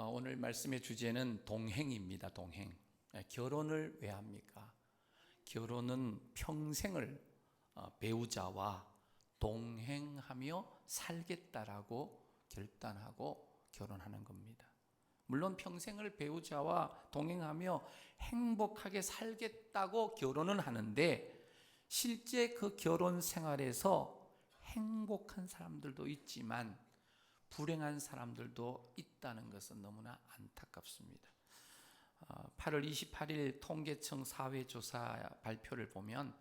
오늘 말씀의 주제는 동행입니다. 동행. 결혼을 왜 합니까? 결혼은 평생을 배우자와 동행하며 살겠다라고 결단하고 결혼하는 겁니다. 물론 평생을 배우자와 동행하며 행복하게 살겠다고 결혼은 하는데, 실제 그 결혼 생활에서 행복한 사람들도 있지만 불행한 사람들도 있다는 것은 너무나 안타깝습니다. 8월 28일 통계청 사회조사 발표를 보면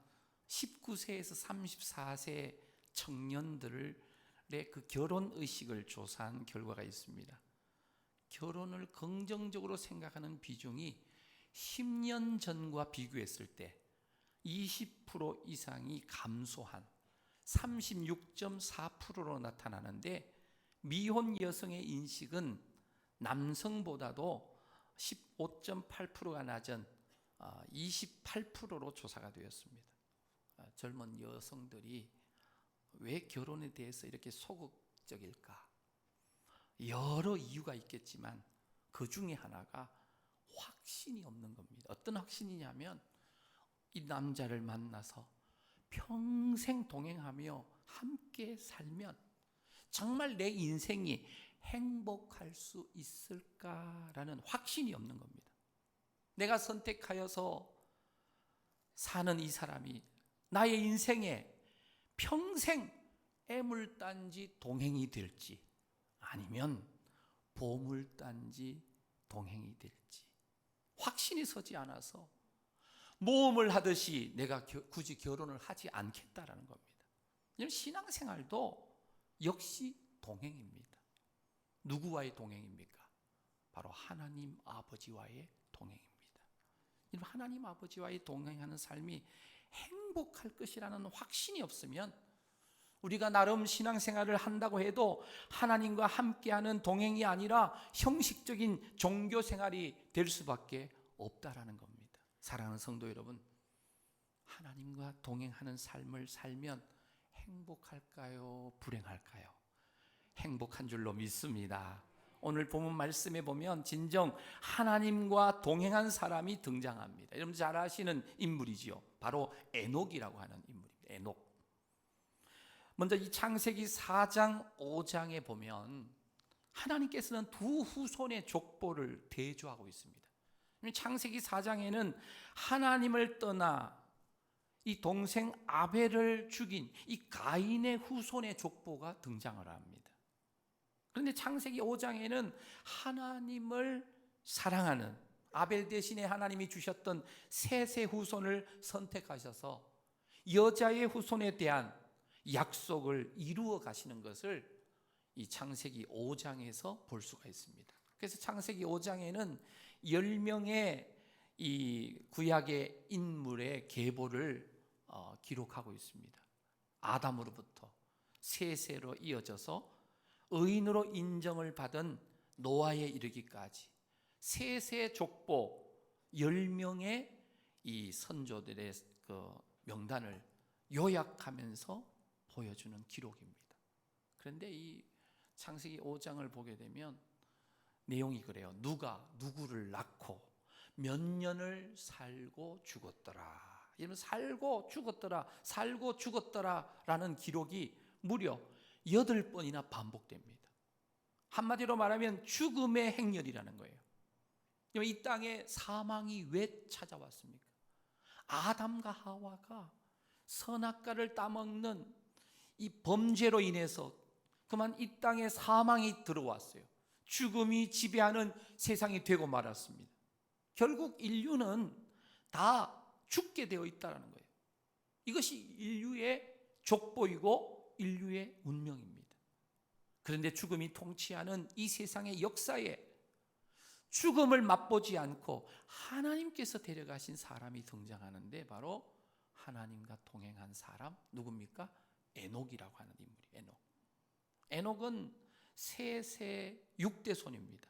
19세에서 34세 청년들의 그 결혼의식을 조사한 결과가 있습니다. 결혼을 긍정적으로 생각하는 비중이 10년 전과 비교했을 때 20% 이상이 감소한 36.4%로 나타나는데, 미혼 여성의 인식은 남성보다도 15.8%가 낮은 28%로 조사가 되었습니다. 젊은 여성들이 왜 결혼에 대해서 이렇게 소극적일까? 여러 이유가 있겠지만 그 중에 하나가 확신이 없는 겁니다. 어떤 확신이냐면, 이 남자를 만나서 평생 동행하며 함께 살면 정말 내 인생이 행복할 수 있을까라는 확신이 없는 겁니다. 내가 선택하여서 사는 이 사람이 나의 인생에 평생 애물단지 동행이 될지, 아니면 보물단지 동행이 될지 확신이 서지 않아서 모험을 하듯이 내가 굳이 결혼을 하지 않겠다라는 겁니다. 신앙생활도 역시 동행입니다. 누구와의 동행입니까? 바로 하나님 아버지와의 동행입니다. 하나님 아버지와의 동행하는 삶이 행복할 것이라는 확신이 없으면, 우리가 나름 신앙생활을 한다고 해도 하나님과 함께하는 동행이 아니라 형식적인 종교생활이 될 수밖에 없다라는 겁니다. 사랑하는 성도 여러분, 하나님과 동행하는 삶을 살면 행복할까요? 불행할까요? 행복한 줄로 믿습니다. 오늘 본문 말씀에 보면 진정 하나님과 동행한 사람이 등장합니다. 여러분 잘 아시는 인물이지요. 바로 에녹이라고 하는 인물입니다. 에녹. 먼저 이 창세기 4장 5장에 보면 하나님께서는 두 후손의 족보를 대조하고 있습니다. 창세기 4장에는 하나님을 떠나 이 동생 아벨을 죽인 이 가인의 후손의 족보가 등장을 합니다. 그런데 창세기 5장에는 하나님을 사랑하는, 아벨 대신에 하나님이 주셨던 셋의 후손을 선택하셔서 여자의 후손에 대한 약속을 이루어 가시는 것을 이 창세기 5장에서 볼 수가 있습니다. 그래서 창세기 5장에는 10명의 이 구약의 인물의 계보를 기록하고 있습니다. 아담으로부터 셋세로 이어져서 의인으로 인정을 받은 노아에 이르기까지 셋의 족보 10명의 이 선조들의 그 명단을 요약하면서 보여주는 기록입니다. 그런데 이 창세기 5장을 보게 되면 내용이 그래요. 누가 누구를 낳고 몇 년을 살고 죽었더라. 이러면 살고 죽었더라 라는 기록이 무려 8번이나 반복됩니다. 한마디로 말하면 죽음의 행렬이라는 거예요. 이 땅에 사망이 왜 찾아왔습니까? 아담과 하와가 선악과를 따먹는 이 범죄로 인해서 그만 이 땅에 사망이 들어왔어요. 죽음이 지배하는 세상이 되고 말았습니다. 결국 인류는 다 죽게 되어 있다는 거예요. 이것이 인류의 족보이고 인류의 운명입니다. 그런데 죽음이 통치하는 이 세상의 역사에 죽음을 맛보지 않고 하나님께서 데려가신 사람이 등장하는데, 바로 하나님과 동행한 사람, 누굽니까? 에녹이라고 하는 인물이에요. 에녹은 셋의 6대손입니다.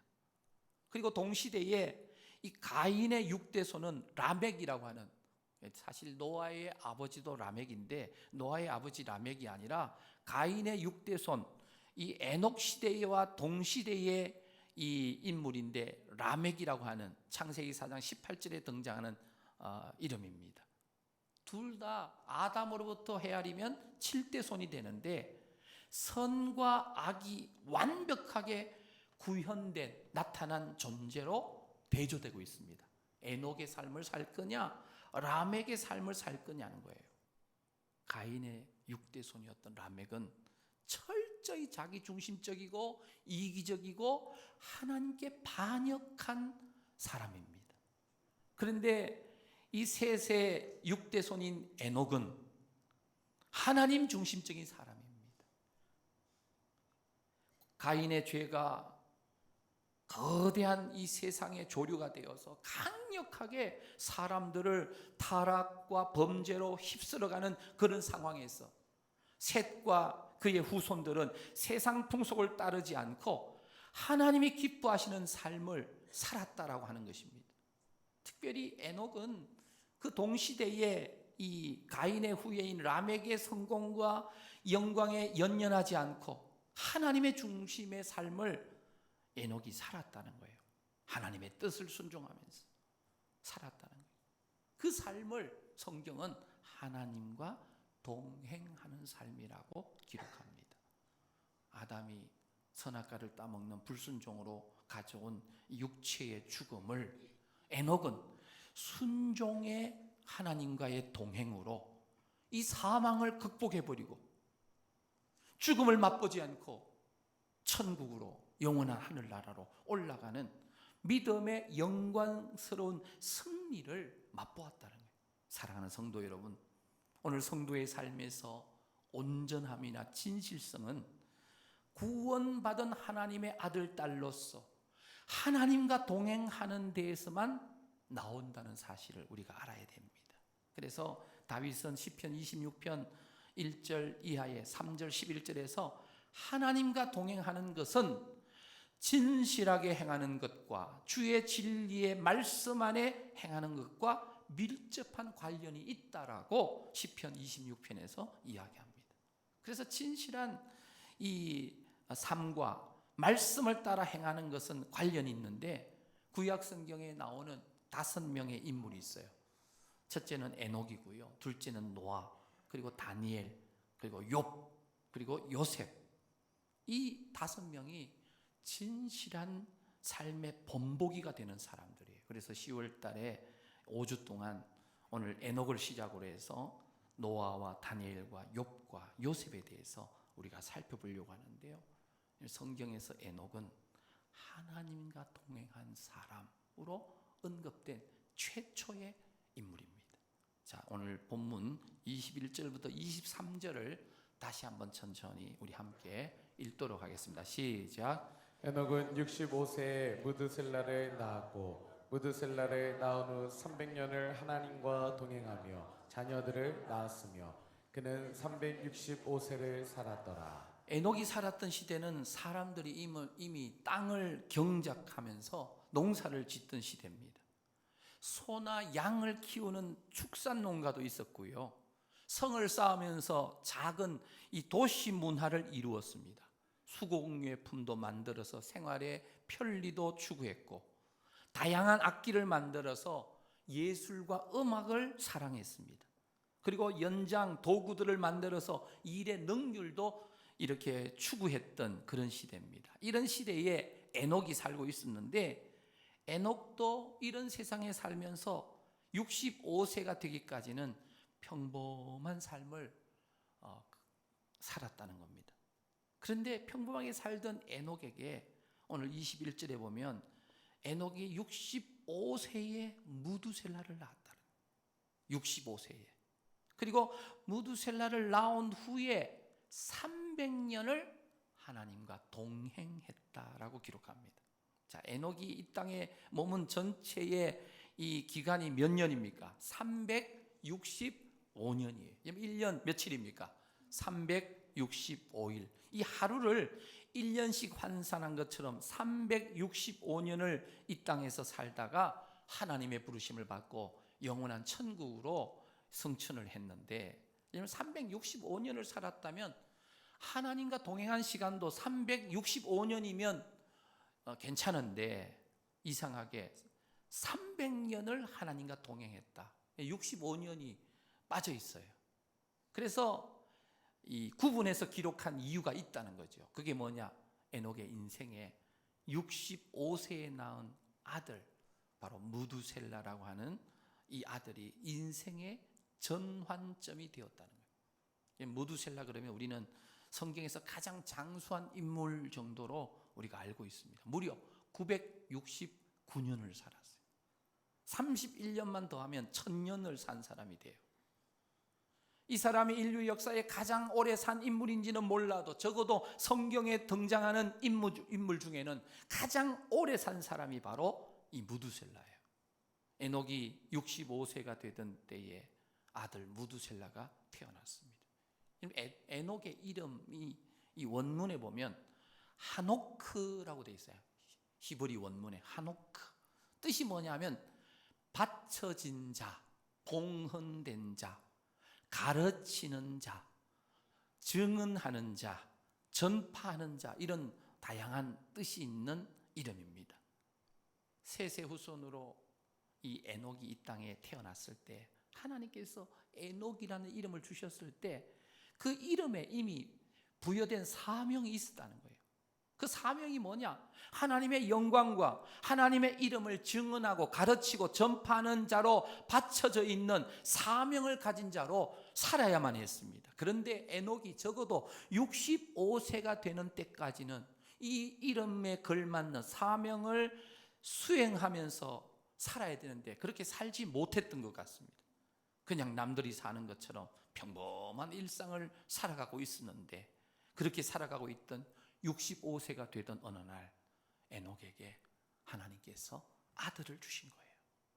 그리고 동시대에 이 가인의 6대손은 라멕이라고 하는, 사실 노아의 아버지도 라멕인데 노아의 아버지 라멕이 아니라 가인의 6대손, 이 에녹 시대와 동시대에 이 인물인데 라멕이라고 하는 창세기 4장 18절에 등장하는 이름입니다. 둘 다 아담으로부터 헤아리면 7대 손이 되는데 선과 악이 완벽하게 구현된 나타난 존재로 대조되고 있습니다. 에녹의 삶을 살 거냐 라멕의 삶을 살 거냐는 거예요. 가인의 6대 손이었던 라멕은 철저히 자기중심적이고 이기적이고 하나님께 반역한 사람입니다. 그런데 이 셋의 6대 손인 에녹은 하나님 중심적인 사람입니다. 가인의 죄가 거대한 이 세상의 조류가 되어서 강력하게 사람들을 타락과 범죄로 휩쓸어가는 그런 상황에서 셋과 그의 후손들은 세상 풍속을 따르지 않고 하나님이 기뻐하시는 삶을 살았다라고 하는 것입니다. 특별히 에녹은 그 동시대에 이 가인의 후예인 라멕의 성공과 영광에 연연하지 않고 하나님의 중심의 삶을 에녹이 살았다는 거예요. 하나님의 뜻을 순종하면서 살았다는 거예요. 그 삶을 성경은 하나님과 동행하는 삶이라고 기록합니다. 아담이 선악과를 따먹는 불순종으로 가져온 육체의 죽음을 에녹은 순종의 하나님과의 동행으로 이 사망을 극복해버리고 죽음을 맛보지 않고 천국으로 영원한 하늘나라로 올라가는 믿음의 영광스러운 승리를 맛보았다는 거예요. 사랑하는 성도 여러분, 오늘 성도의 삶에서 온전함이나 진실성은 구원받은 하나님의 아들, 딸로서 하나님과 동행하는 데에서만 나온다는 사실을 우리가 알아야 됩니다. 그래서 다윗은 시편 26편 1절 이하의 3절 11절에서 하나님과 동행하는 것은 진실하게 행하는 것과 주의 진리의 말씀 안에 행하는 것과 밀접한 관련이 있다라고 시편 26편에서 이야기합니다. 그래서 진실한 이 삶과 말씀을 따라 행하는 것은 관련이 있는데 구약 성경에 나오는 5명의 인물이 있어요. 첫째는 에녹이고요. 둘째는 노아, 그리고 다니엘, 그리고 욥, 그리고 요셉. 이 5명이 진실한 삶의 본보기가 되는 사람들이에요. 그래서 10월 달에 5주 동안 오늘 에녹을 시작으로 해서 노아와 다니엘과 욥과 요셉에 대해서 우리가 살펴보려고 하는데요. 성경에서 에녹은 하나님과 동행한 사람으로 언급된 최초의 인물입니다. 자, 오늘 본문 21절부터 23절을 다시 한번 천천히 우리 함께 읽도록 하겠습니다. 시작. 에녹은 65세에 무드셀라를 낳았고 무드셀라를 낳은 후 300년을 하나님과 동행하며 자녀들을 낳았으며 그는 365세를 살았더라. 에녹이 살았던 시대는 사람들이 이미 땅을 경작하면서 농사를 짓던 시대입니다. 소나 양을 키우는 축산 농가도 있었고요. 성을 쌓으면서 작은 이 도시 문화를 이루었습니다. 수공예품도 만들어서 생활의 편리도 추구했고 다양한 악기를 만들어서 예술과 음악을 사랑했습니다. 그리고 연장 도구들을 만들어서 일의 능률도 이렇게 추구했던 그런 시대입니다. 이런 시대에 에녹이 살고 있었는데 에녹도 이런 세상에 살면서 65세가 되기까지는 평범한 삶을 살았다는 겁니다. 그런데 평범하게 살던 에녹에게 오늘 21절에 보면 에녹이 65세에 무두셀라를 낳았다는 거예요. 65세에. 그리고 무두셀라를 낳은 후에 300년을 하나님과 동행했다라고 기록합니다. 자, 에녹이 이 땅에 머문 전체의 이 기간이 몇 년입니까? 365년이에요. 1년 며칠입니까? 365일. 이 하루를 1년씩 환산한 것처럼 365년을 이 땅에서 살다가 하나님의 부르심을 받고 영원한 천국으로 승천을 했는데 365년을 살았다면 하나님과 동행한 시간도 365년이면 괜찮은데 이상하게 300년을 하나님과 동행했다. 65년이 빠져 있어요. 그래서 이 구분해서 기록한 이유가 있다는 거죠. 그게 뭐냐? 에녹의 인생에 65세에 낳은 아들, 바로 무두셀라라고 하는 이 아들이 인생의 전환점이 되었다는 거예요. 무두셀라 그러면 우리는 성경에서 가장 장수한 인물 정도로 우리가 알고 있습니다. 무려 969년을 살았어요. 31년만 더하면 1000년을 산 사람이 돼요. 이 사람이 인류 역사에 가장 오래 산 인물인지는 몰라도 적어도 성경에 등장하는 인물 중에는 가장 오래 산 사람이 바로 이 무두셀라예요. 에녹이 65세가 되던 때에 아들 무두셀라가 태어났습니다. 에녹의 이름이 이 원문에 보면 하노크라고 되어 있어요. 히브리 원문에 하노크. 뜻이 뭐냐면 바쳐진 자, 봉헌된 자, 가르치는 자, 증언하는 자, 전파하는 자, 이런 다양한 뜻이 있는 이름입니다. 셋의 후손으로 이 에녹이 이 땅에 태어났을 때 하나님께서 에녹이라는 이름을 주셨을 때 그 이름에 이미 부여된 사명이 있었다는 거예요. 그 사명이 뭐냐? 하나님의 영광과 하나님의 이름을 증언하고 가르치고 전파하는 자로 바쳐져 있는 사명을 가진 자로 살아야만 했습니다. 그런데 에녹이 적어도 65세가 되는 때까지는 이 이름에 걸맞는 사명을 수행하면서 살아야 되는데 그렇게 살지 못했던 것 같습니다. 그냥 남들이 사는 것처럼 평범한 일상을 살아가고 있었는데 그렇게 살아가고 있던 65세가 되던 어느 날 에녹에게 하나님께서 아들을 주신 거예요.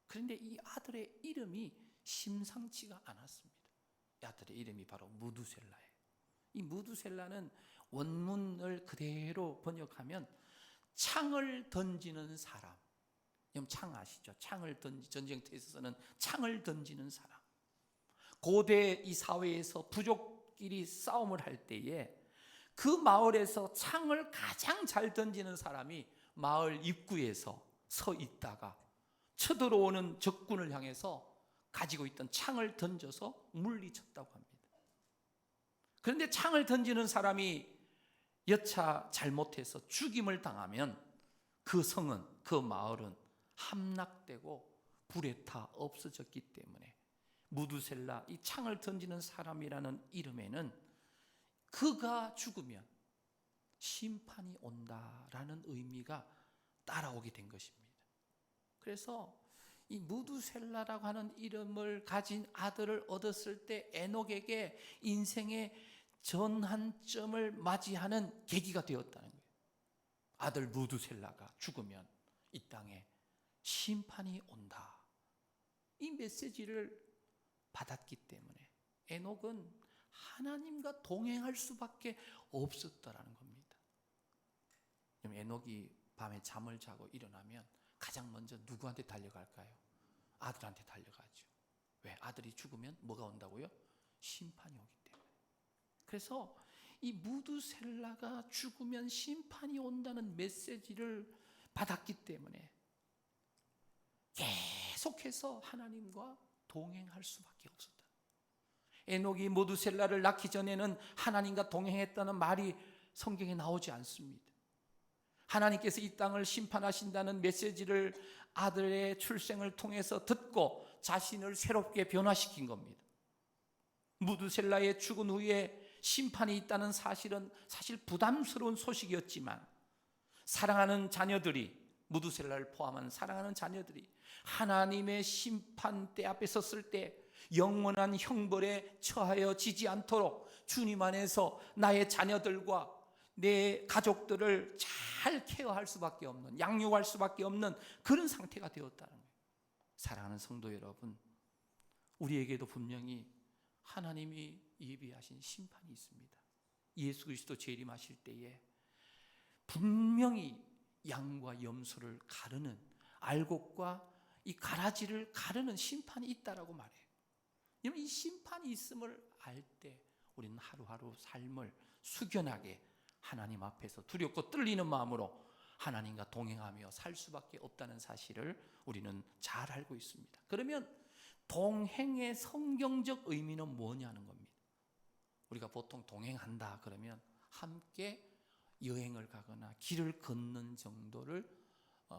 그런데 이 아들의 이름이 심상치가 않았습니다. 이 아들의 이름이 바로 무두셀라예요. 이 무두셀라는 원문을 그대로 번역하면 창을 던지는 사람. 여러분 창 아시죠? 전쟁터에 있어서는 창을 던지는 사람. 고대 이 사회에서 부족끼리 싸움을 할 때에 그 마을에서 창을 가장 잘 던지는 사람이 마을 입구에서 서 있다가 쳐들어오는 적군을 향해서 가지고 있던 창을 던져서 물리쳤다고 합니다. 그런데 창을 던지는 사람이 여차 잘못해서 죽임을 당하면 그 성은, 그 마을은 함락되고 불에 타 없어졌기 때문에 무두셀라, 이 창을 던지는 사람이라는 이름에는 그가 죽으면 심판이 온다라는 의미가 따라오게 된 것입니다. 그래서 이 무두셀라라고 하는 이름을 가진 아들을 얻었을 때 에녹에게 인생의 전환점을 맞이하는 계기가 되었다는 거예요. 아들 무두셀라가 죽으면 이 땅에 심판이 온다. 이 메시지를 받았기 때문에 에녹은 하나님과 동행할 수밖에 없었다라는 겁니다. 에녹이 밤에 잠을 자고 일어나면 가장 먼저 누구한테 달려갈까요? 아들한테 달려가죠. 왜? 아들이 죽으면 뭐가 온다고요? 심판이 오기 때문에. 그래서 이 무두셀라가 죽으면 심판이 온다는 메시지를 받았기 때문에 계속해서 하나님과 동행할 수밖에 없었다. 에녹이 무두셀라를 낳기 전에는 하나님과 동행했다는 말이 성경에 나오지 않습니다. 하나님께서 이 땅을 심판하신다는 메시지를 아들의 출생을 통해서 듣고 자신을 새롭게 변화시킨 겁니다. 무두셀라의 죽은 후에 심판이 있다는 사실은 사실 부담스러운 소식이었지만 사랑하는 자녀들이, 무두셀라를 포함한 사랑하는 자녀들이 하나님의 심판대 앞에 섰을 때 영원한 형벌에 처하여지지 않도록 주님 안에서 나의 자녀들과 내 가족들을 잘 케어할 수밖에 없는, 양육할 수밖에 없는 그런 상태가 되었다는 거예요. 사랑하는 성도 여러분, 우리에게도 분명히 하나님이 예비하신 심판이 있습니다. 예수 그리스도 재림하실 때에 분명히 양과 염소를 가르는, 알곡과 이 가라지를 가르는 심판이 있다라고 말해요. 이 심판이 있음을 알 때 우리는 하루하루 삶을 숙연하게 하나님 앞에서 두렵고 떨리는 마음으로 하나님과 동행하며 살 수밖에 없다는 사실을 우리는 잘 알고 있습니다. 그러면 동행의 성경적 의미는 뭐냐는 겁니다. 우리가 보통 동행한다 그러면 함께 여행을 가거나 길을 걷는 정도를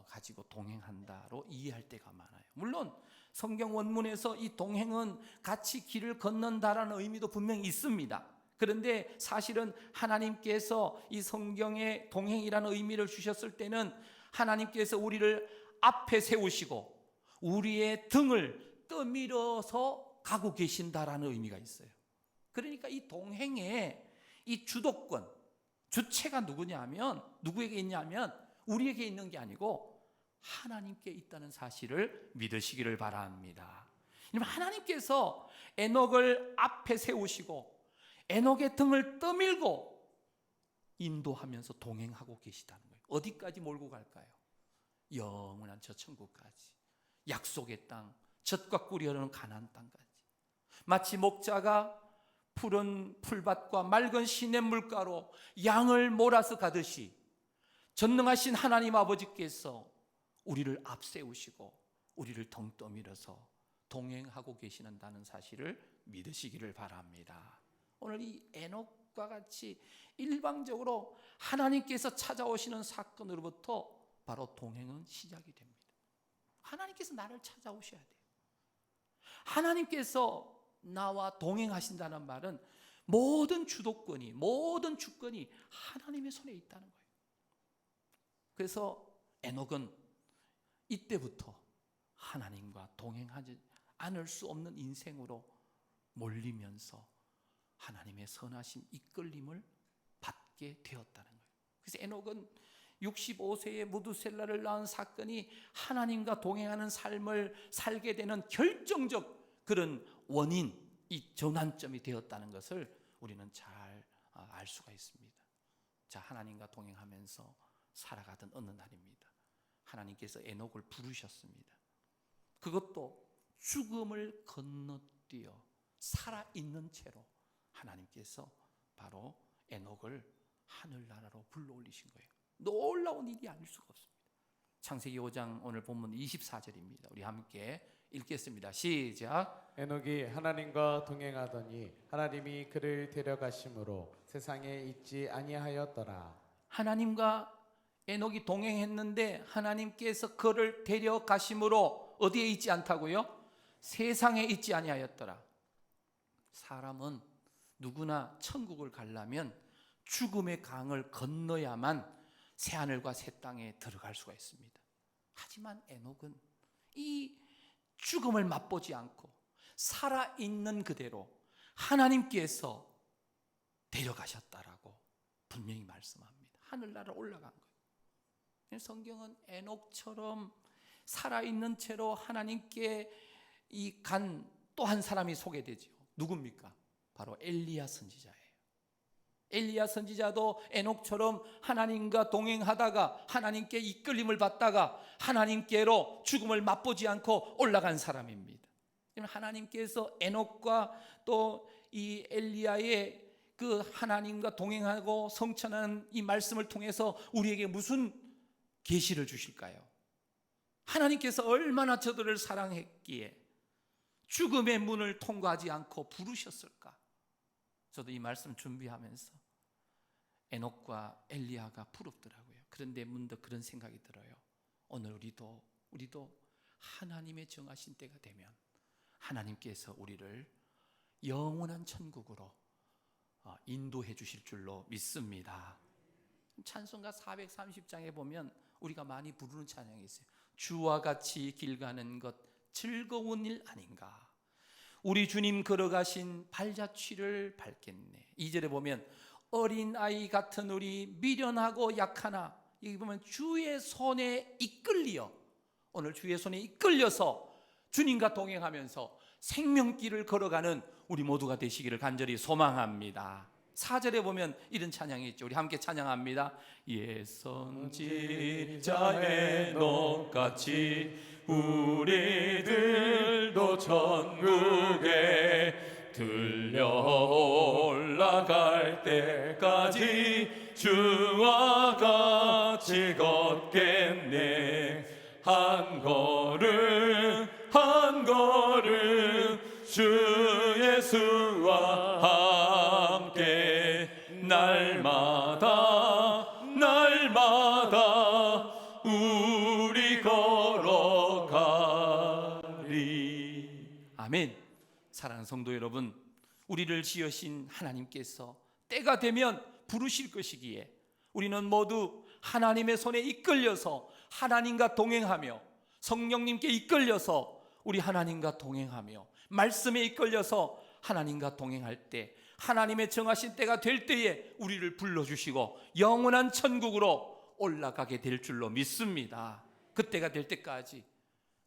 가지고 동행한다로 이해할 때가 많아요. 물론 성경 원문에서 이 동행은 같이 길을 걷는다라는 의미도 분명히 있습니다. 그런데 사실은 하나님께서 이 성경에 동행이라는 의미를 주셨을 때는 하나님께서 우리를 앞에 세우시고 우리의 등을 떠밀어서 가고 계신다라는 의미가 있어요. 그러니까 이 동행의 이 주도권, 주체가 누구에게 있냐면 우리에게 있는 게 아니고 하나님께 있다는 사실을 믿으시기를 바랍니다. 하나님께서 에녹을 앞에 세우시고 에녹의 등을 떠밀고 인도하면서 동행하고 계시다는 거예요. 어디까지 몰고 갈까요? 영원한 저 천국까지, 약속의 땅, 젖과 꿀이 흐르는 가나안 땅까지. 마치 목자가 푸른 풀밭과 맑은 시냇물가로 양을 몰아서 가듯이 전능하신 하나님 아버지께서 우리를 앞세우시고 우리를 등 떠밀어서 동행하고 계시는다는 사실을 믿으시기를 바랍니다. 오늘 이 에녹과 같이 일방적으로 하나님께서 찾아오시는 사건으로부터 바로 동행은 시작이 됩니다. 하나님께서 나를 찾아오셔야 돼요. 하나님께서 나와 동행하신다는 말은 모든 주도권이, 모든 주권이 하나님의 손에 있다는 거예요. 그래서 에녹은 이때부터 하나님과 동행하지 않을 수 없는 인생으로 몰리면서 하나님의 선하심 이끌림을 받게 되었다는 거예요. 그래서 에녹은 65세에 무두셀라를 낳은 사건이 하나님과 동행하는 삶을 살게 되는 결정적 그런 원인, 이 전환점이 되었다는 것을 우리는 잘 알 수가 있습니다. 자, 하나님과 동행하면서 살아가던 어느 날입니다. 하나님께서 에녹을 부르셨습니다. 그것도 죽음을 건너뛰어 살아있는 채로 하나님께서 바로 에녹을 하늘나라로 불러올리신 거예요. 놀라운 일이 아닐 수가 없습니다. 창세기 5장 오늘 본문 24절입니다. 우리 함께 읽겠습니다. 시작. 에녹이 하나님과 동행하더니 하나님이 그를 데려가심으로 세상에 있지 아니하였더라. 하나님과 에녹이 동행했는데 하나님께서 그를 데려가심으로 어디에 있지 않다고요? 세상에 있지 아니하였더라. 사람은 누구나 천국을 가려면 죽음의 강을 건너야만 새하늘과 새 땅에 들어갈 수가 있습니다. 하지만 에녹은 이 죽음을 맛보지 않고 살아있는 그대로 하나님께서 데려가셨다라고 분명히 말씀합니다. 하늘나라 올라간 거예요. 성경은 에녹처럼 살아있는 채로 하나님께 간 또 한 사람이 소개되죠. 누굽니까? 바로 엘리야 선지자예요. 엘리야 선지자도 에녹처럼 하나님과 동행하다가 하나님께 이끌림을 받다가 하나님께로 죽음을 맛보지 않고 올라간 사람입니다. 하나님께서 에녹과 또 이 엘리야의 그 하나님과 동행하고 성천한 이 말씀을 통해서 우리에게 무슨 계시를 주실까요? 하나님께서 얼마나 저들을 사랑했기에 죽음의 문을 통과하지 않고 부르셨을까? 저도 이 말씀 준비하면서 에녹과 엘리야가 부럽더라고요. 그런데 문득 그런 생각이 들어요. 오늘 우리도 하나님의 정하신 때가 되면 하나님께서 우리를 영원한 천국으로 인도해 주실 줄로 믿습니다. 찬송가 430장에 보면 우리가 많이 부르는 찬양이 있어요. 주와 같이 길 가는 것 즐거운 일 아닌가. 우리 주님 걸어가신 발자취를 밟겠네. 2절에 보면 어린아이 같은 우리 미련하고 약하나, 여기 보면 주의 손에 이끌려, 오늘 주의 손에 이끌려서 주님과 동행하면서 생명길을 걸어가는 우리 모두가 되시기를 간절히 소망합니다. 4절에 보면 이런 찬양이 있죠. 우리 함께 찬양합니다. 옛 선지자 에녹같이 우리들도 천국에 들려 올라갈 때까지 주와 같이 걷겠네. 한 걸음 한 걸음 주 예수와 함께 날마다 날마다 우리 걸어가리. 아멘. 사랑하는 성도 여러분, 우리를 지으신 하나님께서 때가 되면 부르실 것이기에 우리는 모두 하나님의 손에 이끌려서 하나님과 동행하며, 성령님께 이끌려서 우리 하나님과 동행하며, 말씀에 이끌려서 하나님과 동행할 때, 하나님의 정하신 때가 될 때에 우리를 불러주시고 영원한 천국으로 올라가게 될 줄로 믿습니다. 그때가 될 때까지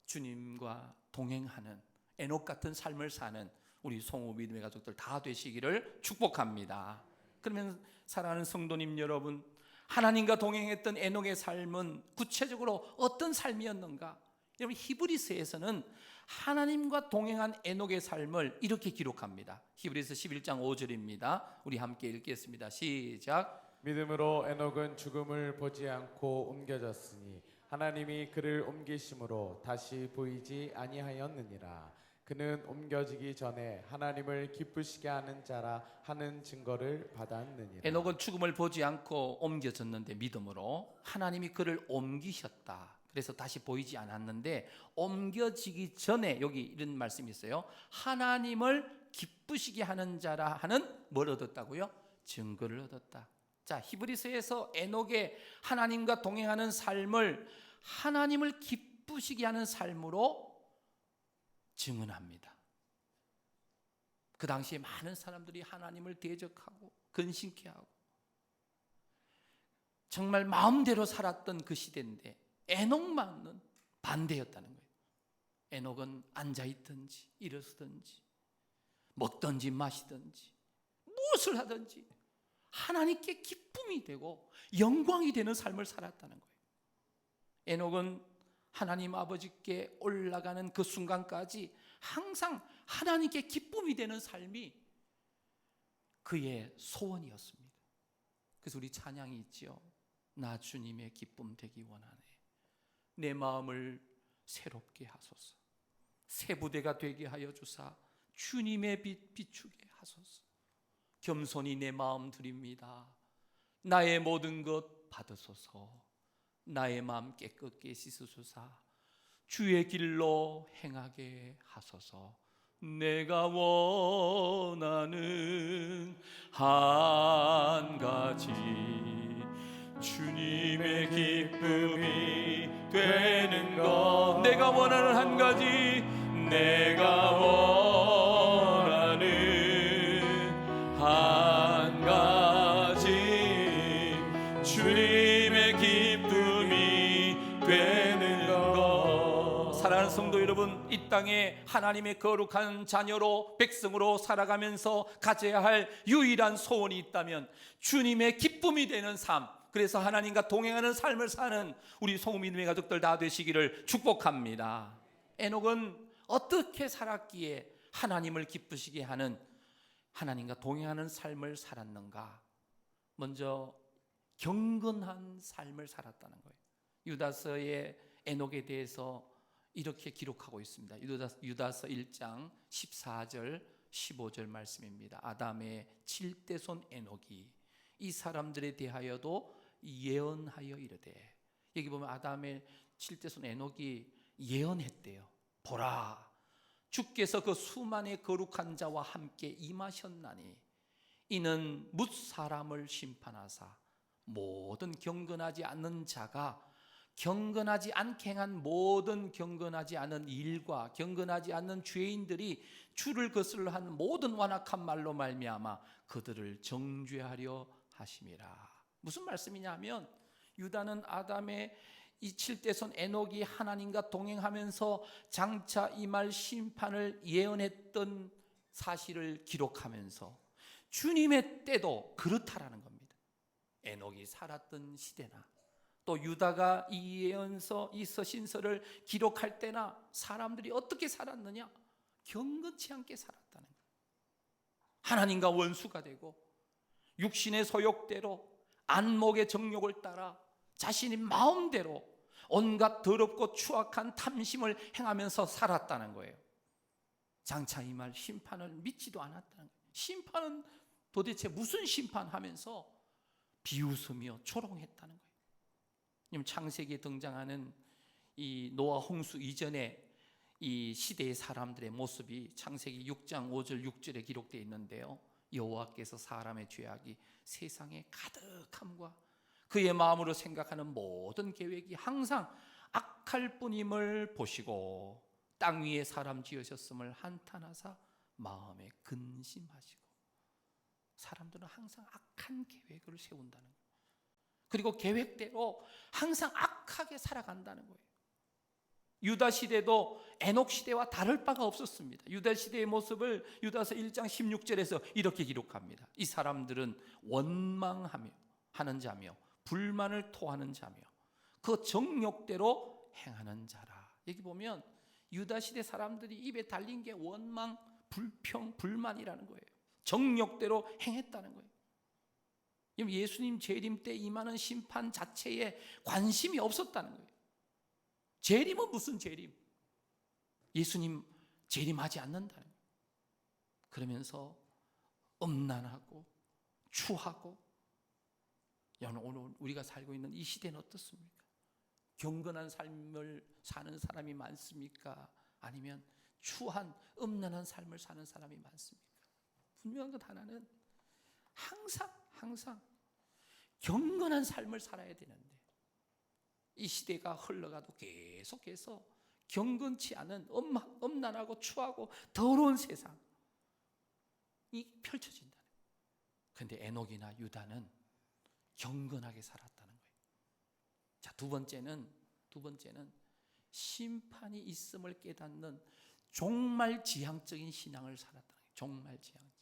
주님과 동행하는 에녹 같은 삶을 사는 우리 송우 믿음의 가족들 다 되시기를 축복합니다. 그러면 사랑하는 성도님 여러분, 하나님과 동행했던 에녹의 삶은 구체적으로 어떤 삶이었는가? 여러분, 히브리서에서는 하나님과 동행한 에녹의 삶을 이렇게 기록합니다. 히브리서 11장 5절입니다. 우리 함께 읽겠습니다. 시작. 믿음으로 에녹은 죽음을 보지 않고 옮겨졌으니 하나님이 그를 옮기심으로 다시 보이지 아니하였느니라. 그는 옮겨지기 전에 하나님을 기쁘시게 하는 자라 하는 증거를 받았느니라. 에녹은 죽음을 보지 않고 옮겨졌는데 믿음으로 하나님이 그를 옮기셨다. 그래서 다시 보이지 않았는데 옮겨지기 전에 여기 이런 말씀이 있어요. 하나님을 기쁘시게 하는 자라 하는 뭘 얻었다고요? 증거를 얻었다. 자, 히브리서에서 에녹의 하나님과 동행하는 삶을 하나님을 기쁘시게 하는 삶으로 증언합니다. 그 당시에 많은 사람들이 하나님을 대적하고 근심케 하고 정말 마음대로 살았던 그 시대인데 에녹만은 반대였다는 거예요. 에녹은 앉아있든지 일어서든지 먹든지 마시든지 무엇을 하든지 하나님께 기쁨이 되고 영광이 되는 삶을 살았다는 거예요. 에녹은 하나님 아버지께 올라가는 그 순간까지 항상 하나님께 기쁨이 되는 삶이 그의 소원이었습니다. 그래서 우리 찬양이 있죠. 나 주님의 기쁨 되기 원하네. 내 마음을 새롭게 하소서. 새 부대가 되게 하여 주사 주님의 빛 비추게 하소서. 겸손히 내 마음 드립니다. 나의 모든 것 받으소서. 나의 마음 깨끗게 씻으소서. 주의 길로 행하게 하소서. 내가 원하는 한 가지 주님의 기쁨이 되는 것. 내가 원하는 한 가지, 내가 원하는 한 가지 주님의 기쁨이 되는 것. 사랑하는 성도 여러분, 이 땅에 하나님의 거룩한 자녀로 백성으로 살아가면서 가져야 할 유일한 소원이 있다면 주님의 기쁨이 되는 삶, 그래서 하나님과 동행하는 삶을 사는 우리 송우 믿음의 가족들 다 되시기를 축복합니다. 에녹은 어떻게 살았기에 하나님을 기쁘시게 하는, 하나님과 동행하는 삶을 살았는가? 먼저 경건한 삶을 살았다는 거예요. 유다서의 에녹에 대해서 이렇게 기록하고 있습니다. 유다서 1장 14절 15절 말씀입니다. 아담의 7대손 에녹이 이 사람들에 대하여도 예언하여 이르되, 여기 보면 아담의 7대손 에녹이 예언했대요. 보라, 주께서 그 수만의 거룩한 자와 함께 임하셨나니 이는 뭇 사람을 심판하사 모든 경건하지 않는 자가 경건하지 않게 행한 모든 경건하지 않은 일과 경건하지 않는 죄인들이 주를 거슬러 한 모든 완악한 말로 말미암아 그들을 정죄하려 하심이라. 무슨 말씀이냐면 유다는 아담의 이 7대손 에녹이 하나님과 동행하면서 장차 임할 심판을 예언했던 사실을 기록하면서 주님의 때도 그렇다라는 겁니다. 에녹이 살았던 시대나 또 유다가 이 예언서, 이 서신서를 기록할 때나 사람들이 어떻게 살았느냐? 경건치 않게 살았다는 거예요. 하나님과 원수가 되고 육신의 소욕대로 안목의 정욕을 따라 자신이 마음대로 온갖 더럽고 추악한 탐심을 행하면서 살았다는 거예요. 장차 이 말 심판을 믿지도 않았다는 거예요. 심판은 도대체 무슨 심판하면서 비웃으며 조롱했다는 거예요. 창세기에 등장하는 이 노아 홍수 이전에 이 시대의 사람들의 모습이 창세기 6장 5절 6절에 기록되어 있는데요, 여호와께서 사람의 죄악이 세상에 가득함과 그의 마음으로 생각하는 모든 계획이 항상 악할 뿐임을 보시고 땅 위에 사람 지으셨음을 한탄하사 마음에 근심하시고. 사람들은 항상 악한 계획을 세운다는 거예요. 그리고 계획대로 항상 악하게 살아간다는 거예요. 유다 시대도 에녹 시대와 다를 바가 없었습니다. 유다 시대의 모습을 유다서 1장 16절에서 이렇게 기록합니다. 이 사람들은 원망하며 하는 자며 불만을 토하는 자며 그 정욕대로 행하는 자라. 여기 보면 유다 시대 사람들이 입에 달린 게 원망, 불평, 불만이라는 거예요. 정욕대로 행했다는 거예요. 예수님 재림 때 임하는 심판 자체에 관심이 없었다는 거예요. 재림은 무슨 재림? 예수님 재림하지 않는다는 거예요. 그러면서 음란하고 추하고. 오늘 우리가 살고 있는 이 시대는 어떻습니까? 경건한 삶을 사는 사람이 많습니까? 아니면 추한 음란한 삶을 사는 사람이 많습니까? 분명한 것 하나는 항상 경건한 삶을 살아야 되는데 이 시대가 흘러가도 계속해서 경건치 않은 음란하고 추하고 더러운 세상이 펼쳐진다는 거예요. 그런데 에녹이나 유다는 경건하게 살았다는 거예요. 자, 두 번째는 심판이 있음을 깨닫는 종말지향적인 신앙을 살았다는 거예요. 종말지향적.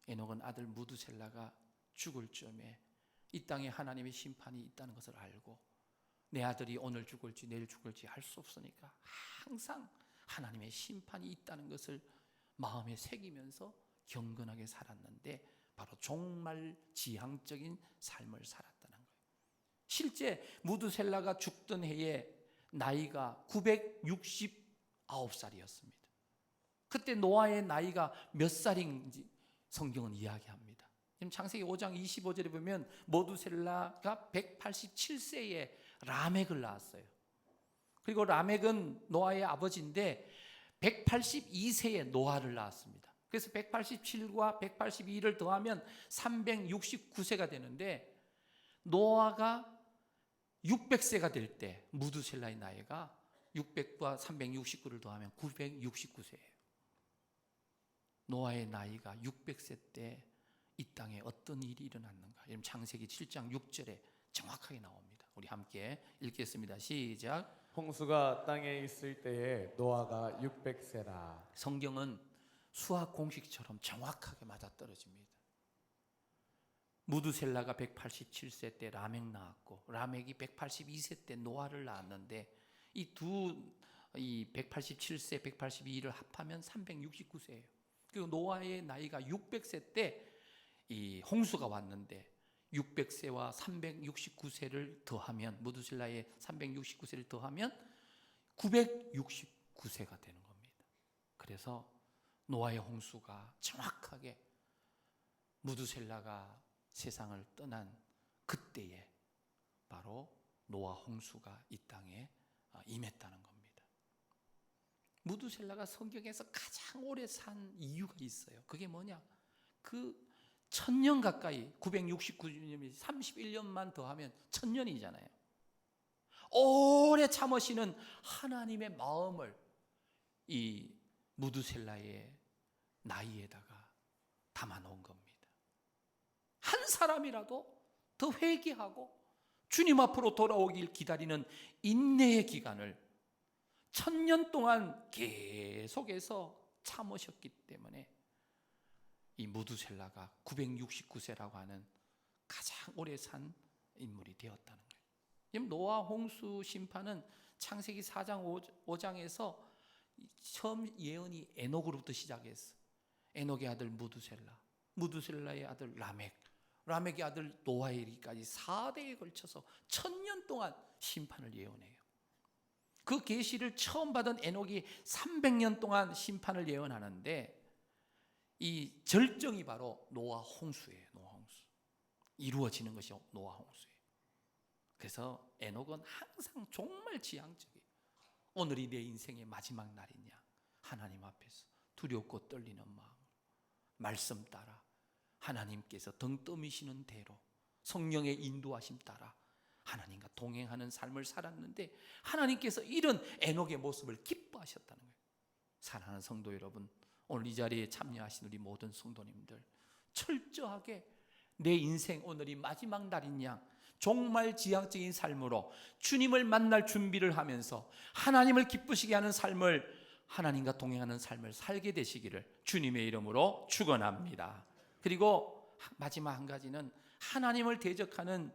에녹은 아들 무두셀라가 죽을 즈음에 이 땅에 하나님의 심판이 있다는 것을 알고 내 아들이 오늘 죽을지 내일 죽을지 알 수 없으니까 항상 하나님의 심판이 있다는 것을 마음에 새기면서 경건하게 살았는데 바로 종말지향적인 삶을 살았다는 거예요. 실제 무두셀라가 죽던 해에 나이가 969살이었습니다. 그때 노아의 나이가 몇 살인지 성경은 이야기합니다. 지금 창세기 5장 25절에 보면 모두셀라가 187세에 라멕을 낳았어요. 그리고 라멕은 노아의 아버지인데 182세에 노아를 낳았습니다. 그래서 187과 182를 더하면 369세가 되는데 노아가 600세가 될 때 무두셀라의 나이가 600과 369를 더하면 969세예요. 노아의 나이가 600세 때 이 땅에 어떤 일이 일어났는가? 여러분 창세기 7장 6절에 정확하게 나옵니다. 우리 함께 읽겠습니다. 시작. 홍수가 땅에 있을 때에 노아가 600세라. 성경은 수학 공식처럼 정확하게 맞아떨어집니다. 무두셀라가 187세 때 라멕 낳았고 라멕이 182세 때 노아를 낳았는데 이 187세, 182를 합하면 369세예요. 그리고 노아의 나이가 600세 때 이 홍수가 왔는데 600세와 369세를 더하면 무두셀라의 369세를 더하면 969세가 되는 겁니다. 그래서 노아의 홍수가 정확하게 무두셀라가 세상을 떠난 그때에 바로 노아 홍수가 이 땅에 임했다는 겁니다. 무두셀라가 성경에서 가장 오래 산 이유가 있어요. 그게 뭐냐? 그 1000년 가까이 969년이 31년만 더하면 1000년이잖아요. 오래 참으시는 하나님의 마음을 이 무두셀라의 나이에다가 담아놓은 겁니다. 한 사람이라도 더 회개하고 주님 앞으로 돌아오길 기다리는 인내의 기간을 1000년 동안 계속해서 참으셨기 때문에 이 무두셀라가 969세라고 하는 가장 오래 산 인물이 되었다는 거예요. 노아 홍수 심판은 창세기 4장 5장에서 처음 예언이 에녹으로부터 시작했어. 에녹의 아들 무두셀라, 무두셀라의 아들 라멕, 라멕의 아들 노아에 이르기까지 4대에 걸쳐서 1000년 동안 심판을 예언해요. 그 계시를 처음 받은 에녹이 300년 동안 심판을 예언하는데 이 절정이 바로 노아 홍수예요. 노아 홍수. 이루어지는 것이 노아 홍수예요. 그래서 에녹은 항상 정말 지향적이에요. 오늘이 내 인생의 마지막 날이냐, 하나님 앞에서 두렵고 떨리는 마음, 말씀 따라 하나님께서 등 떠미시는 대로 성령의 인도하심 따라 하나님과 동행하는 삶을 살았는데 하나님께서 이런 에녹의 모습을 기뻐하셨다는 거예요. 사랑하는 성도 여러분, 오늘 이 자리에 참여하신 우리 모든 성도님들, 철저하게 내 인생 오늘이 마지막 날인 양 정말 지향적인 삶으로 주님을 만날 준비를 하면서 하나님을 기쁘시게 하는 삶을, 하나님과 동행하는 삶을 살게 되시기를 주님의 이름으로 축원합니다. 그리고 마지막 한 가지는 하나님을 대적하는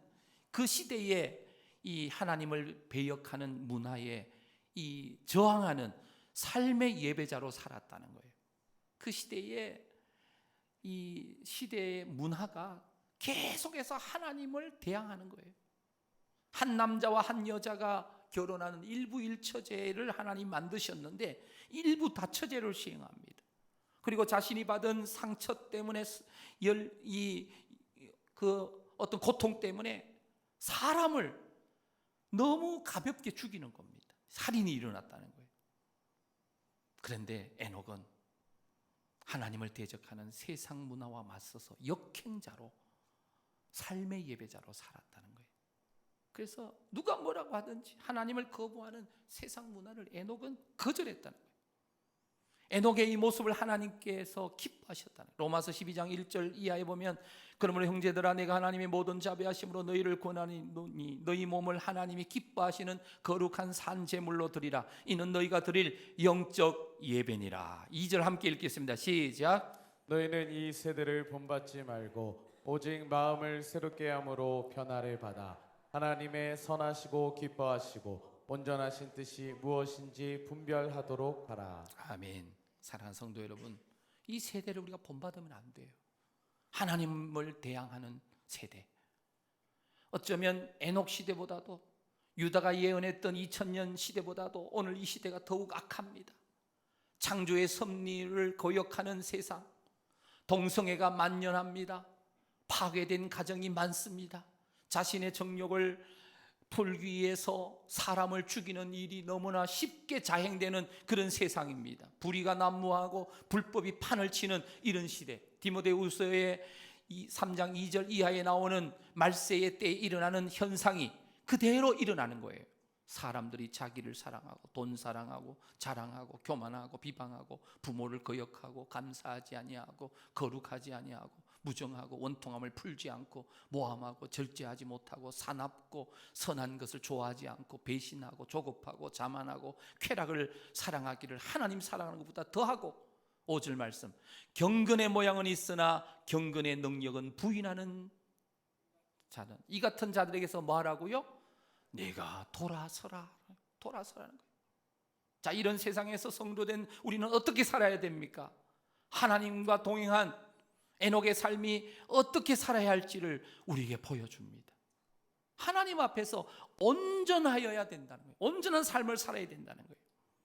그 시대에 이 하나님을 배역하는 문화에 이 저항하는 삶의 예배자로 살았다는 거예요. 그 시대에 이 시대의 문화가 계속해서 하나님을 대항하는 거예요. 한 남자와 한 여자가 결혼하는 일부 일처제를 하나님 만드셨는데 일부 다처제를 시행합니다. 그리고 자신이 받은 상처 때문에 어떤 고통 때문에 사람을 너무 가볍게 죽이는 겁니다. 살인이 일어났다는 거예요. 그런데 에녹은 하나님을 대적하는 세상 문화와 맞서서 역행자로 삶의 예배자로 살았다는 거예요. 그래서 누가 뭐라고 하든지 하나님을 거부하는 세상 문화를 에녹은 거절했다는 거예요. 에녹의 이 모습을 하나님께서 기뻐하셨다는 거예요. 로마서 12장 1절 이하에 보면 그러므로 형제들아 내가 하나님의 모든 자비하심으로 너희를 권하니 너희 몸을 하나님이 기뻐하시는 거룩한 산 제물로 드리라. 이는 너희가 드릴 영적 예배니라. 2절 함께 읽겠습니다. 시작. 너희는 이 세대를 본받지 말고 오직 마음을 새롭게 함으로 변화를 받아 하나님의 선하시고 기뻐하시고 온전하신 뜻이 무엇인지 분별하도록 하라. 아멘. 사랑하는 성도 여러분, 이 세대를 우리가 본받으면 안 돼요. 하나님을 대항하는 세대. 어쩌면 에녹 시대보다도 유다가 예언했던 2000년 시대보다도 오늘 이 시대가 더욱 악합니다. 창조의 섭리를 거역하는 세상, 동성애가 만연합니다. 파괴된 가정이 많습니다. 자신의 정욕을 풀기 위해서 사람을 죽이는 일이 너무나 쉽게 자행되는 그런 세상입니다. 불의가 난무하고 불법이 판을 치는 이런 시대. 디모데후서의 3장 2절 이하에 나오는 말세의 때에 일어나는 현상이 그대로 일어나는 거예요. 사람들이 자기를 사랑하고 돈 사랑하고 자랑하고 교만하고 비방하고 부모를 거역하고 감사하지 아니하고 거룩하지 아니하고 무정하고 원통함을 풀지 않고 모함하고 절제하지 못하고 사납고 선한 것을 좋아하지 않고 배신하고 조급하고 자만하고 쾌락을 사랑하기를 하나님 사랑하는 것보다 더하고 5절 말씀 경건의 모양은 있으나 경건의 능력은 부인하는 자는 이 같은 자들에게서 뭐 하라고요? 내가 돌아서라는 거예요. 자, 이런 세상에서 성도된 우리는 어떻게 살아야 됩니까? 하나님과 동행한 에녹의 삶이 어떻게 살아야 할지를 우리에게 보여줍니다. 하나님 앞에서 온전하여야 된다는 거예요. 온전한 삶을 살아야 된다는 거예요.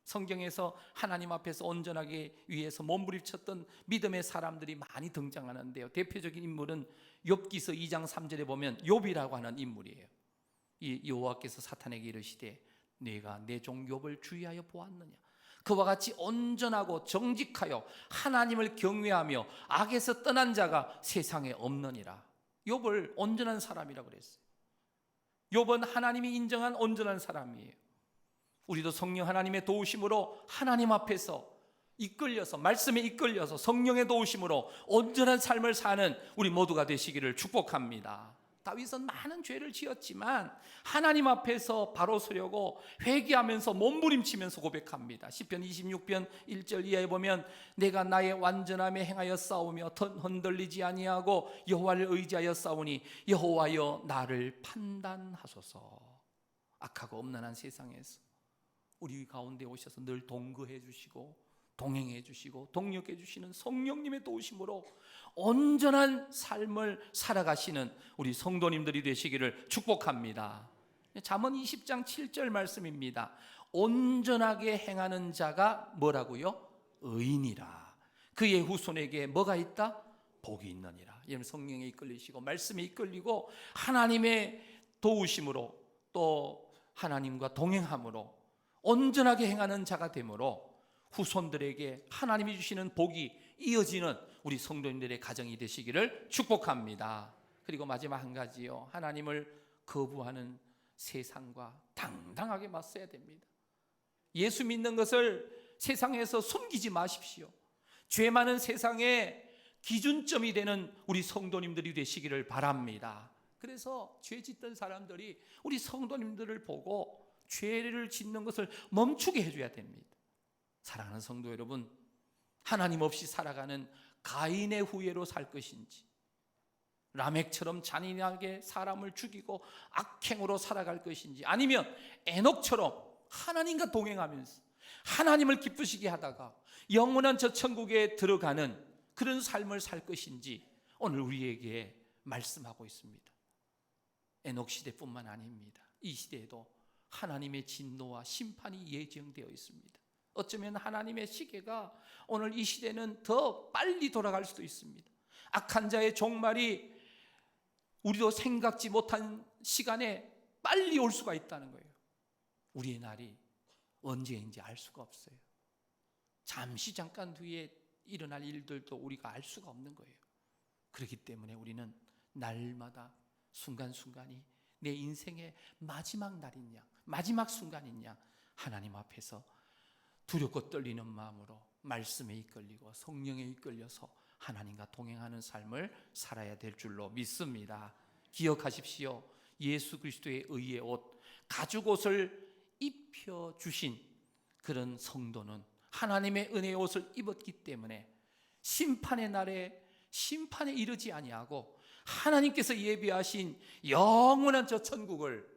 성경에서 하나님 앞에서 온전하게 위해서 몸부림쳤던 믿음의 사람들이 많이 등장하는데요. 대표적인 인물은 욥기서 2장 3절에 보면 욥이라고 하는 인물이에요. 이 여호와께서 사탄에게 이르시되 내가 내 종 욥을 주의하여 보았느냐. 그와 같이 온전하고 정직하여 하나님을 경외하며 악에서 떠난 자가 세상에 없느니라. 욥을 온전한 사람이라고 그랬어요. 욥은 하나님이 인정한 온전한 사람이에요. 우리도 성령 하나님의 도우심으로 하나님 앞에서 이끌려서 말씀에 이끌려서 성령의 도우심으로 온전한 삶을 사는 우리 모두가 되시기를 축복합니다. 다윗은 많은 죄를 지었지만 하나님 앞에서 바로 서려고 회개하면서 몸부림치면서 고백합니다. 시편 26편 1절 이하에 보면 내가 나의 완전함에 행하여 싸우며 흔들리지 아니하고 여호와를 의지하여 싸우니 여호와여 나를 판단하소서. 악하고 엄란한 세상에서 우리 가운데 오셔서 늘 동거해 주시고 동행해 주시고 동력해 주시는 성령님의 도우심으로 온전한 삶을 살아가시는 우리 성도님들이 되시기를 축복합니다. 잠언 20장 7절 말씀입니다. 온전하게 행하는 자가 뭐라고요? 의인이라. 그의 후손에게 뭐가 있다? 복이 있느니라. 여러분 성령에 이끌리시고 말씀에 이끌리고 하나님의 도우심으로 또 하나님과 동행함으로 온전하게 행하는 자가 되므로 후손들에게 하나님이 주시는 복이 이어지는 우리 성도님들의 가정이 되시기를 축복합니다. 그리고 마지막 한 가지요. 하나님을 거부하는 세상과 당당하게 맞서야 됩니다. 예수 믿는 것을 세상에서 숨기지 마십시오. 죄 많은 세상에 기준점이 되는 우리 성도님들이 되시기를 바랍니다. 그래서 죄 짓던 사람들이 우리 성도님들을 보고 죄를 짓는 것을 멈추게 해줘야 됩니다. 사랑하는 성도 여러분, 하나님 없이 살아가는 가인의 후예로 살 것인지, 라멕처럼 잔인하게 사람을 죽이고 악행으로 살아갈 것인지, 아니면 에녹처럼 하나님과 동행하면서 하나님을 기쁘시게 하다가 영원한 저 천국에 들어가는 그런 삶을 살 것인지 오늘 우리에게 말씀하고 있습니다. 에녹 시대뿐만 아닙니다. 이 시대에도 하나님의 진노와 심판이 예정되어 있습니다. 어쩌면 하나님의 시계가 오늘 이 시대는 더 빨리 돌아갈 수도 있습니다. 악한 자의 종말이 우리도 생각지 못한 시간에 빨리 올 수가 있다는 거예요. 우리의 날이 언제인지 알 수가 없어요. 잠시 잠깐 뒤에 일어날 일들도 우리가 알 수가 없는 거예요. 그렇기 때문에 우리는 날마다 순간순간이 내 인생의 마지막 날이냐, 마지막 순간이냐, 하나님 앞에서 두렵고 떨리는 마음으로 말씀에 이끌리고 성령에 이끌려서 하나님과 동행하는 삶을 살아야 될 줄로 믿습니다. 기억하십시오. 예수 그리스도의 의의 옷, 가죽 옷을 입혀주신 그런 성도는 하나님의 은혜의 옷을 입었기 때문에 심판의 날에 심판에 이르지 아니하고 하나님께서 예비하신 영원한 저 천국을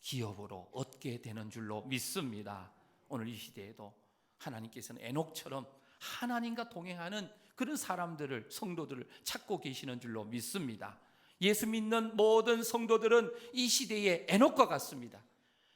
기업으로 얻게 되는 줄로 믿습니다. 오늘 이 시대에도 하나님께서는 에녹처럼 하나님과 동행하는 그런 사람들을, 성도들을 찾고 계시는 줄로 믿습니다. 예수 믿는 모든 성도들은 이 시대의 에녹과 같습니다.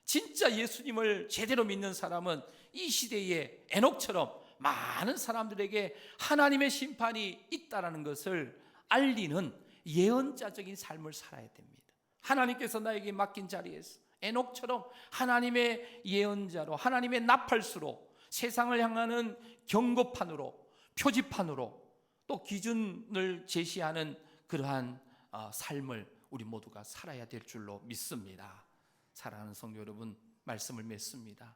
진짜 예수님을 제대로 믿는 사람은 이 시대의 에녹처럼 많은 사람들에게 하나님의 심판이 있다는 것을 알리는 예언자적인 삶을 살아야 됩니다. 하나님께서 나에게 맡긴 자리에서 에녹처럼 하나님의 예언자로, 하나님의 나팔수로 세상을 향하는 경고판으로, 표지판으로 또 기준을 제시하는 그러한 삶을 우리 모두가 살아야 될 줄로 믿습니다. 사랑하는 성도 여러분, 말씀을 맺습니다.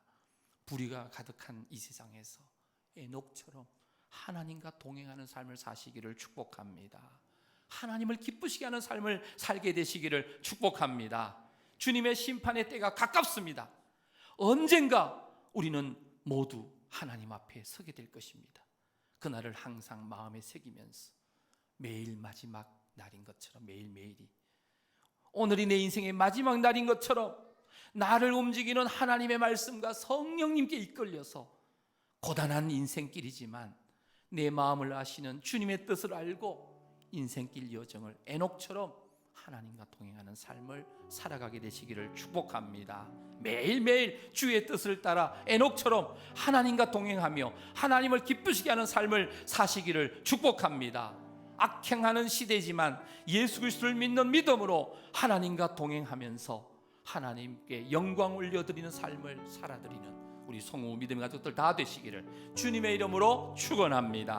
불의가 가득한 이 세상에서 에녹처럼 하나님과 동행하는 삶을 사시기를 축복합니다. 하나님을 기쁘시게 하는 삶을 살게 되시기를 축복합니다. 주님의 심판의 때가 가깝습니다. 언젠가 우리는 모두 하나님 앞에 서게 될 것입니다. 그날을 항상 마음에 새기면서 매일 마지막 날인 것처럼 매일매일이 오늘이 내 인생의 마지막 날인 것처럼 나를 움직이는 하나님의 말씀과 성령님께 이끌려서 고단한 인생길이지만 내 마음을 아시는 주님의 뜻을 알고 인생길 여정을 에녹처럼 하나님과 동행하는 삶을 살아가게 되시기를 축복합니다. 매일매일 주의 뜻을 따라 에녹처럼 하나님과 동행하며 하나님을 기쁘시게 하는 삶을 사시기를 축복합니다. 악행하는 시대지만 예수 그리스도를 믿는 믿음으로 하나님과 동행하면서 하나님께 영광 올려드리는 삶을 살아드리는 우리 성우 믿음의 가족들 다 되시기를 주님의 이름으로 축원합니다.